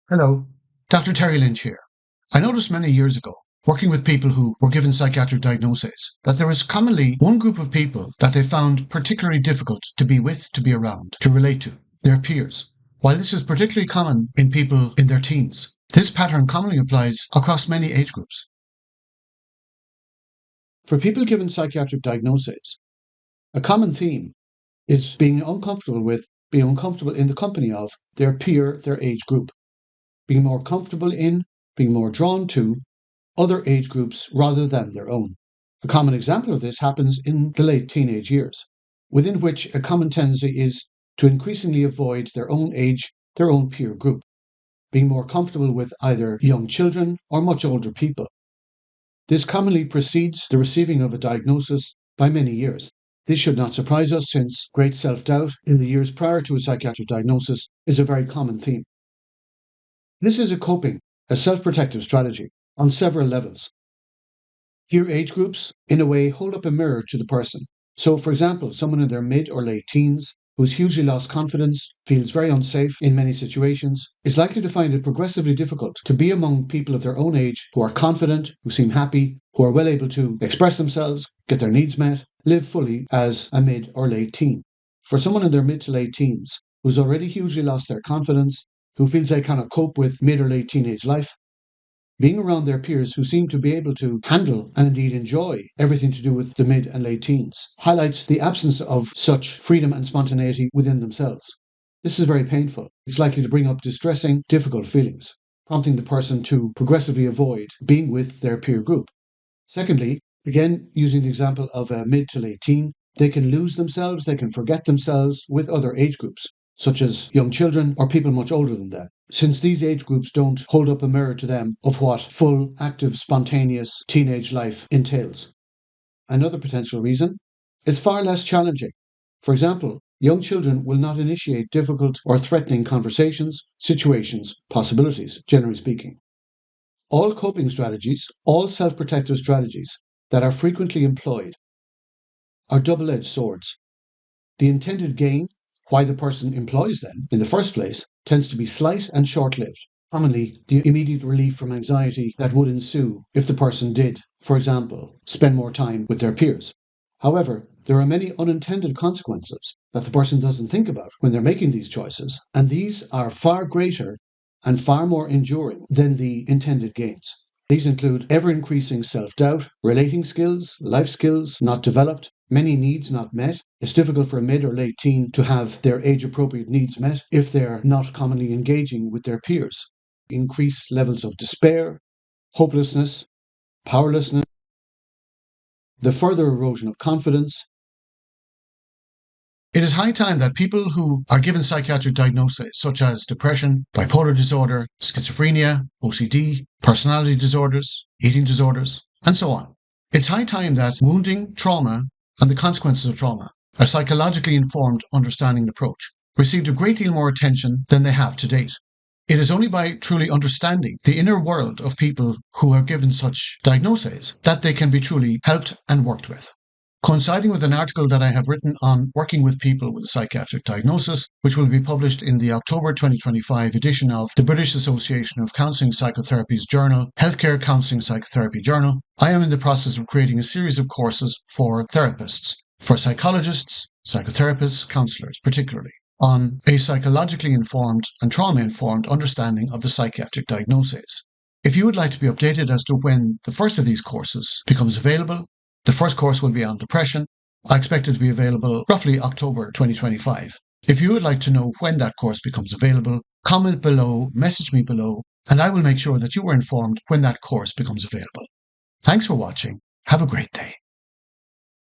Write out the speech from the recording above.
Hello. Dr. Terry Lynch here. I noticed many years ago, working with people who were given psychiatric diagnoses, that there was commonly one group of people that they found particularly difficult to be with, to be around, to relate to, their peers. While this is particularly common in people in their teens, this pattern commonly applies across many age groups. For people given psychiatric diagnoses, a common theme is being uncomfortable in the company of their peer, their age group. Being more comfortable in, being more drawn to other age groups rather than their own. A common example of this happens in the late teenage years, within which a common tendency is to increasingly avoid their own age, their own peer group, being more comfortable with either young children or much older people. This commonly precedes the receiving of a diagnosis by many years. This should not surprise us, since great self-doubt in the years prior to a psychiatric diagnosis is a very common theme. This is a self-protective strategy on several levels. Peer age groups, in a way, hold up a mirror to the person. So, for example, someone in their mid or late teens who's hugely lost confidence, feels very unsafe in many situations, is likely to find it progressively difficult to be among people of their own age who are confident, who seem happy, who are well able to express themselves, get their needs met, live fully as a mid or late teen. For someone in their mid to late teens who's already hugely lost their confidence, who feels they cannot cope with mid or late teenage life, being around their peers who seem to be able to handle and indeed enjoy everything to do with the mid and late teens highlights the absence of such freedom and spontaneity within themselves. This is very painful. It's likely to bring up distressing, difficult feelings, prompting the person to progressively avoid being with their peer group. Secondly, again, using the example of a mid to late teen, they can lose themselves, they can forget themselves with other age groups, such as young children or people much older than them, since these age groups don't hold up a mirror to them of what full, active, spontaneous teenage life entails. Another potential reason, it's far less challenging. For example, young children will not initiate difficult or threatening conversations, situations, possibilities, generally speaking. All coping strategies, all self-protective strategies that are frequently employed are double-edged swords. The intended gain, why the person employs them in the first place, tends to be slight and short-lived. Commonly, the immediate relief from anxiety that would ensue if the person did, for example, spend more time with their peers. However, there are many unintended consequences that the person doesn't think about when they're making these choices, and these are far greater and far more enduring than the intended gains. These include ever-increasing self-doubt, relating skills, life skills not developed, many needs not met. It's difficult for a mid or late teen to have their age-appropriate needs met if they're not commonly engaging with their peers. Increased levels of despair, hopelessness, powerlessness, the further erosion of confidence. It is high time that people who are given psychiatric diagnoses such as depression, bipolar disorder, schizophrenia, OCD, personality disorders, eating disorders, and so on. It's high time that wounding, trauma, and the consequences of trauma, a psychologically informed understanding approach, received a great deal more attention than they have to date. It is only by truly understanding the inner world of people who are given such diagnoses that they can be truly helped and worked with. Coinciding with an article that I have written on working with people with a psychiatric diagnosis, which will be published in the October 2025 edition of the British Association of Counselling and Psychotherapy's Journal, Healthcare Counselling and Psychotherapy Journal, I am in the process of creating a series of courses for therapists, for psychologists, psychotherapists, counsellors particularly, on a psychologically informed and trauma-informed understanding of the psychiatric diagnoses. If you would like to be updated as to when the first of these courses becomes available, the first course will be on depression. I expect it to be available roughly October 2025. If you would like to know when that course becomes available, comment below, message me below, and I will make sure that you are informed when that course becomes available. Thanks for watching. Have a great day.